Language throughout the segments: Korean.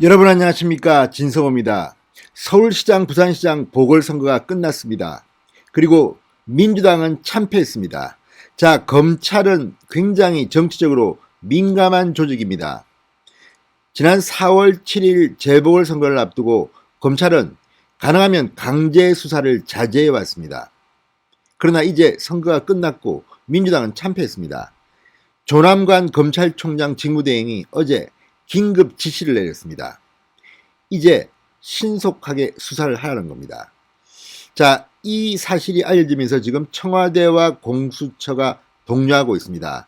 여러분 안녕하십니까, 진성호입니다. 서울시장, 부산시장 보궐선거가 끝났습니다. 그리고 민주당은 참패했습니다. 자, 검찰은 굉장히 정치적으로 민감한 조직입니다. 지난 4월 7일 재보궐선거를 앞두고 검찰은 가능하면 강제 수사를 자제해 왔습니다. 그러나 이제 선거가 끝났고 민주당은 참패했습니다. 조남관 검찰총장 직무대행이 어제 긴급 지시를 내렸습니다. 이제 신속하게 수사를 하라는 겁니다. 자, 이 사실이 알려지면서 지금 청와대와 공수처가 독려하고 있습니다.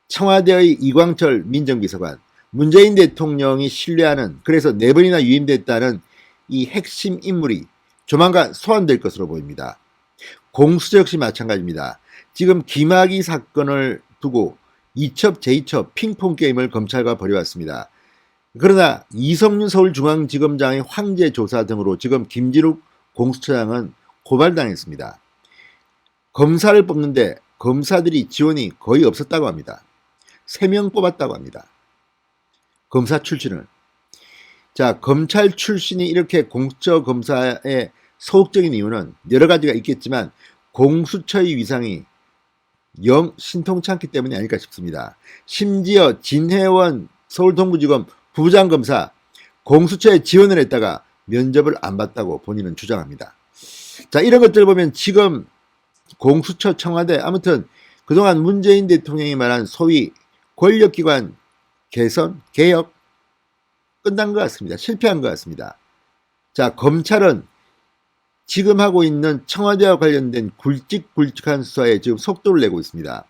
청와대의 이광철 민정비서관, 문재인 대통령이 신뢰하는, 그래서 4번이나 유임됐다는 이 핵심 인물이 조만간 소환될 것으로 보입니다. 공수처 역시 마찬가지입니다. 지금 김학의 사건을 두고 이첩 제이첩 핑퐁 게임을 검찰과 벌여왔습니다. 그러나 이성윤 서울중앙지검장의 황제 조사 등으로 지금 김진욱 공수처장은 고발당했습니다. 검사를 뽑는데 검사들이 지원이 거의 없었다고 합니다. 3명 뽑았다고 합니다. 검사 출신을. 자, 검찰 출신이 이렇게 공수처 검사에 소극적인 이유는 여러 가지가 있겠지만 공수처의 위상이 영 신통치 않기 때문이 아닐까 싶습니다. 심지어 진혜원 서울동부지검 부부장검사 공수처에 지원을 했다가 면접을 안 봤다고 본인은 주장합니다. 자, 이런 것들 보면 지금 공수처, 청와대, 아무튼 그동안 문재인 대통령이 말한 소위 권력기관 개선, 개혁 끝난 것 같습니다. 실패한 것 같습니다. 자, 검찰은 지금 하고 있는 청와대와 관련된 굵직굵직한 수사에 지금 속도를 내고 있습니다.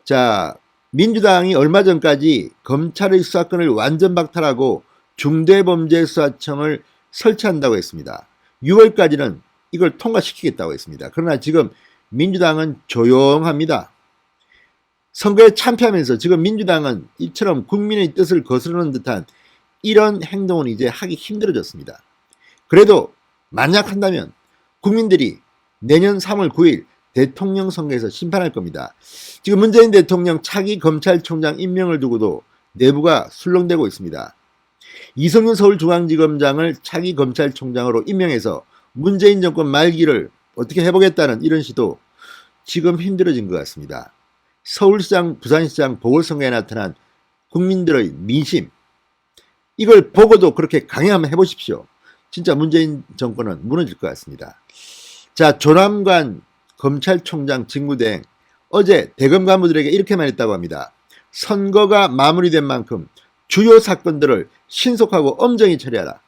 자, 민주당이 얼마 전까지 검찰의 수사권을 완전 박탈하고 중대범죄수사청을 설치한다고 했습니다. 6월까지는 이걸 통과시키겠다고 했습니다. 그러나 지금 민주당은 조용합니다. 선거에 참패하면서 지금 민주당은 이처럼 국민의 뜻을 거스르는 듯한 이런 행동은 이제 하기 힘들어졌습니다. 그래도 만약 한다면 국민들이 내년 3월 9일 대통령 선거에서 심판할 겁니다. 지금 문재인 대통령 차기 검찰총장 임명을 두고도 내부가 술렁대고 있습니다. 이성윤 서울중앙지검장을 차기 검찰총장으로 임명해서 문재인 정권 말기를 어떻게 해보겠다는 이런 시도 지금 힘들어진 것 같습니다. 서울시장, 부산시장 보궐선거에 나타난 국민들의 민심, 이걸 보고도 그렇게 강행하면 해보십시오. 진짜 문재인 정권은 무너질 것 같습니다. 자, 조남관 검찰총장 직무대행 어제 대검 간부들에게 이렇게 말했다고 합니다. 선거가 마무리된 만큼 주요 사건들을 신속하고 엄정히 처리하라.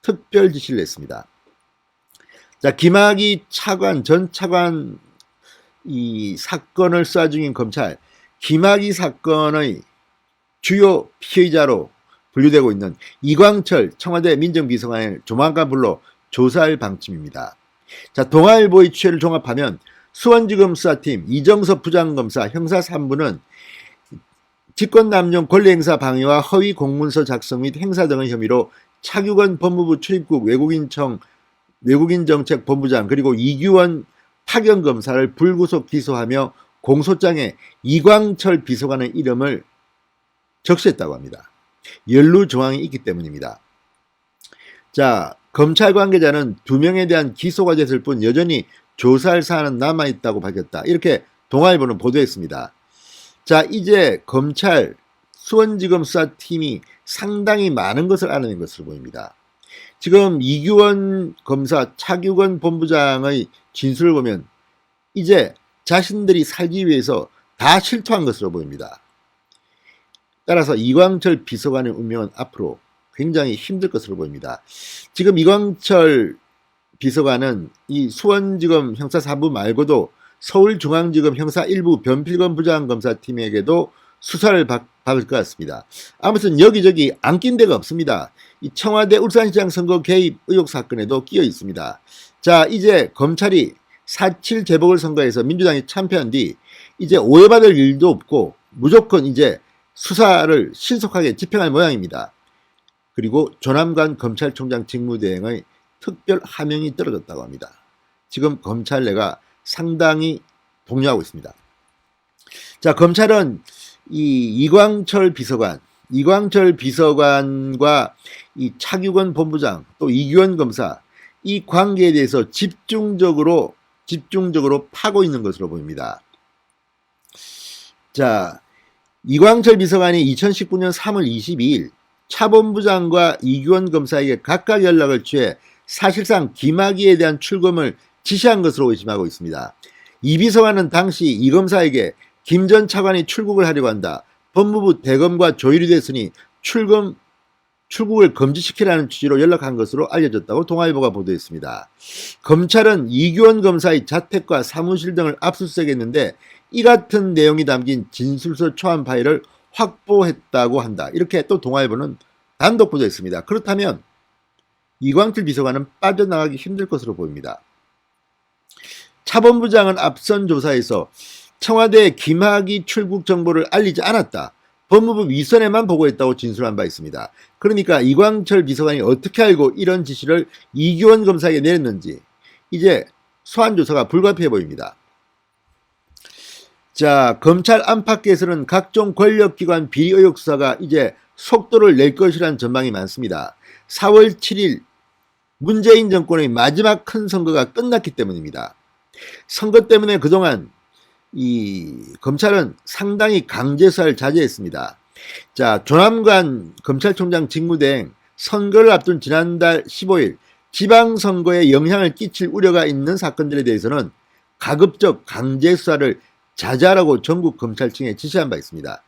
특별 지시를 냈습니다. 자, 김학의 차관, 전 차관 이 사건을 수사 중인 검찰, 김학의 사건의 주요 피의자로 분류되고 있는 이광철 청와대 민정비서관을 조만간 불러 조사할 방침입니다. 자, 동아일보의 취재를 종합하면 수원지검 수사팀 이정섭 부장검사 형사 3부는 직권남용 권리행사 방해와 허위 공문서 작성 및 행사 등의 혐의로 차규건 법무부 출입국 외국인정책본부장 그리고 이규원 파견검사를 불구속 기소하며 공소장에 이광철 비서관의 이름을 적시했다고 합니다. 연루 조항이 있기 때문입니다. 자, 검찰 관계자는 2명에 대한 기소가 됐을 뿐 여전히 조사할 사안은 남아있다고 밝혔다. 이렇게 동아일보는 보도했습니다. 자, 이제 검찰 수원지검 수사팀이 상당히 많은 것을 알아낸 것으로 보입니다. 지금 이규원 검사, 차규건 본부장의 진술을 보면 이제 자신들이 살기 위해서 다 실토한 것으로 보입니다. 따라서 이광철 비서관의 운명은 앞으로 굉장히 힘들 것으로 보입니다. 지금 이광철 비서관은 이 수원지검 형사 4부 말고도 서울중앙지검 형사 1부 변필건 부장검사팀에게도 수사를 받을 것 같습니다. 아무튼 여기저기 안 낀 데가 없습니다. 이 청와대 울산시장 선거 개입 의혹 사건에도 끼어 있습니다. 자, 이제 검찰이 4.7 재보궐선거에서 민주당이 참패한 뒤 이제 오해받을 일도 없고 무조건 이제 수사를 신속하게 집행할 모양입니다. 그리고 조남관 검찰총장 직무대행의 특별 하명이 떨어졌다고 합니다. 지금 검찰 내가 상당히 독려하고 있습니다. 자, 검찰은 이 이광철 비서관, 이광철 비서관과 이 차규건 본부장 또 이규원 검사 이 관계에 대해서 집중적으로 파고 있는 것으로 보입니다. 자, 이광철 비서관이 2019년 3월 22일 차 본부장과 이규원 검사에게 각각 연락을 취해 사실상 김학의에 대한 출금을 지시한 것으로 의심하고 있습니다. 이 비서관은 당시 이 검사에게 김 전 차관이 출국을 하려고 한다. 법무부 대검과 조율이 됐으니 출국을 금지시키라는 취지로 연락한 것으로 알려졌다고 동아일보가 보도했습니다. 검찰은 이규원 검사의 자택과 사무실 등을 압수수색했는데 이 같은 내용이 담긴 진술서 초안 파일을 확보했다고 한다. 이렇게 또 동아일보는 단독 보도했습니다. 그렇다면 이광철 비서관은 빠져나가기 힘들 것으로 보입니다. 차 본부장은 앞선 조사에서 청와대에 김학의 출국 정보를 알리지 않았다. 법무부 위선에만 보고했다고 진술한 바 있습니다. 그러니까 이광철 비서관이 어떻게 알고 이런 지시를 이규원 검사에게 내렸는지 이제 소환 조사가 불가피해 보입니다. 자, 검찰 안팎에서는 각종 권력기관 비리 의혹 수사가 이제 속도를 낼 것이라는 전망이 많습니다. 4월 7일 문재인 정권의 마지막 큰 선거가 끝났기 때문입니다. 선거 때문에 그동안 이 검찰은 상당히 강제 수사를 자제했습니다. 자, 조남관 검찰총장 직무대행 선거를 앞둔 지난달 15일 지방선거에 영향을 끼칠 우려가 있는 사건들에 대해서는 가급적 강제 수사를 자제하라고 전국 검찰청에 지시한 바 있습니다.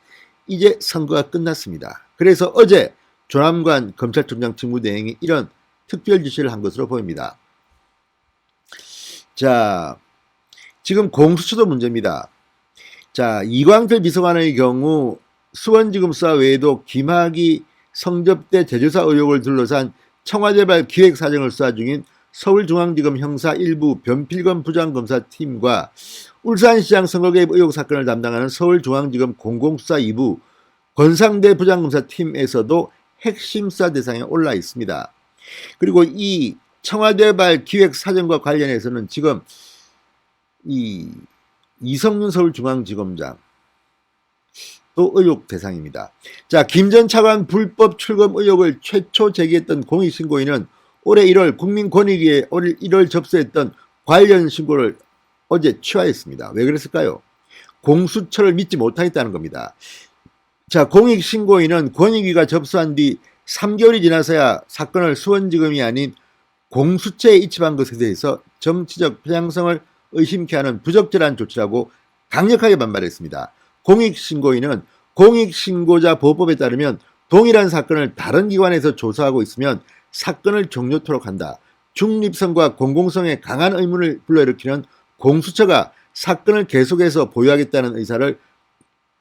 이제 선거가 끝났습니다. 그래서 어제 조남관 검찰총장 직무대행이 이런 특별 지시를 한 것으로 보입니다. 자, 지금 공수처도 문제입니다. 자, 이광철 비서관의 경우 수원지검 수사 외에도 김학의 성접대 제조사 의혹을 둘러싼 청와대발 기획사정을 수사 중인 서울중앙지검 형사 1부 변필건 부장검사팀과 울산시장 선거 개입 의혹 사건을 담당하는 서울중앙지검 공공수사 2부 권상대 부장검사팀에서도 핵심 수사 대상에 올라 있습니다. 그리고 이 청와대발 기획사정과 관련해서는 지금 이성윤 서울중앙지검장 또 의혹 대상입니다. 자, 김 전 차관 불법 출금 의혹을 최초 제기했던 공익신고인은 올해 1월 국민권익위에 올 1월 접수했던 관련 신고를 어제 취하했습니다. 왜 그랬을까요? 공수처를 믿지 못하겠다는 겁니다. 자, 공익신고인은 권익위가 접수한 뒤 3개월이 지나서야 사건을 수원지검이 아닌 공수처에 입집한 것에 대해서 정치적 편향성을 의심케 하는 부적절한 조치라고 강력하게 반발했습니다. 공익신고인은 공익신고자 보호법에 따르면 동일한 사건을 다른 기관에서 조사하고 있으면 사건을 종료토록 한다. 중립성과 공공성에 강한 의문을 불러일으키는 공수처가 사건을 계속해서 보유하겠다는 의사를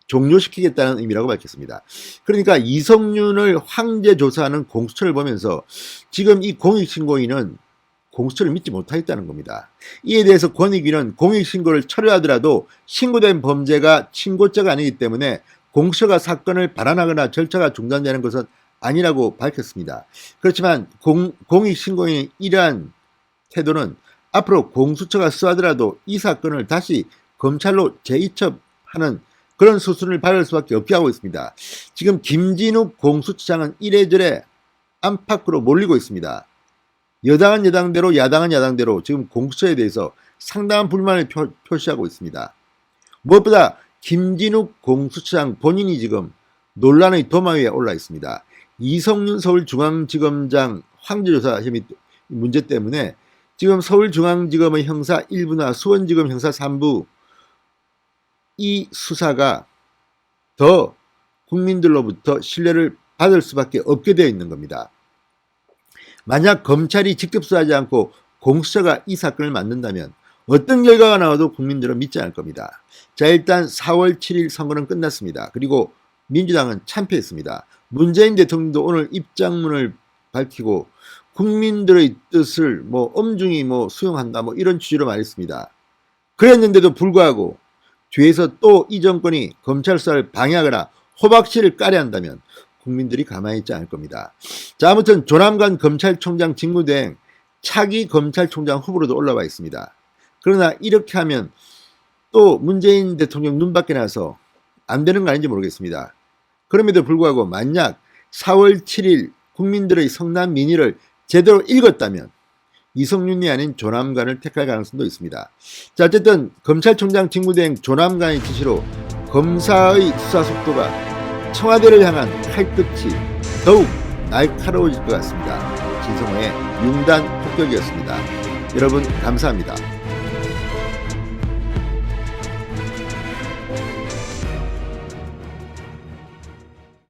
종료시키겠다는 의미라고 밝혔습니다. 그러니까 이성윤을 황제 조사하는 공수처를 보면서 지금 이 공익신고인은 공수처를 믿지 못하겠다는 겁니다. 이에 대해서 권익위는 공익신고를 철회하더라도 신고된 범죄가 친고죄가 아니기 때문에 공수처가 사건을 발안하거나 절차가 중단되는 것은 아니라고 밝혔습니다. 그렇지만 공익신고인의 이러한 태도는 앞으로 공수처가 수사하더라도 이 사건을 다시 검찰로 재이첩하는 그런 수순을 밟을 수밖에 없게 하고 있습니다. 지금 김진욱 공수처장은 이래저래 안팎으로 몰리고 있습니다. 여당은 여당대로 야당은 야당대로 지금 공수처에 대해서 상당한 불만을 표시하고 있습니다. 무엇보다 김진욱 공수처장 본인이 지금 논란의 도마 위에 올라 있습니다. 이성윤 서울중앙지검장 황제조사 혐의 문제 때문에 지금 서울중앙지검의 형사 1부나 수원지검 형사 3부 이 수사가 더 국민들로부터 신뢰를 받을 수밖에 없게 되어 있는 겁니다. 만약 검찰이 직접 수사하지 않고 공수처가 이 사건을 맡는다면 어떤 결과가 나와도 국민들은 믿지 않을 겁니다. 자, 일단 4월 7일 선거는 끝났습니다. 그리고 민주당은 참패했습니다. 문재인 대통령도 오늘 입장문을 밝히고 국민들의 뜻을 엄중히 수용한다 이런 취지로 말했습니다. 그랬는데도 불구하고 뒤에서 또 이 정권이 검찰 수사를 방해하거나 호박씨를 까려 한다면 국민들이 가만히 있지 않을 겁니다. 자, 아무튼 조남관 검찰총장 직무대행 차기 검찰총장 후보로도 올라와 있습니다. 그러나 이렇게 하면 또 문재인 대통령 눈밖에 나서 안 되는 거 아닌지 모르겠습니다. 그럼에도 불구하고 만약 4월 7일 국민들의 성난 민의를 제대로 읽었다면 이성윤이 아닌 조남관을 택할 가능성도 있습니다. 자, 어쨌든 검찰총장 직무대행 조남관의 지시로 검사의 수사 속도가 청와대를 향한 칼끝이 더욱 날카로워질 것 같습니다. 진성호의 융단 폭격이었습니다. 여러분 감사합니다.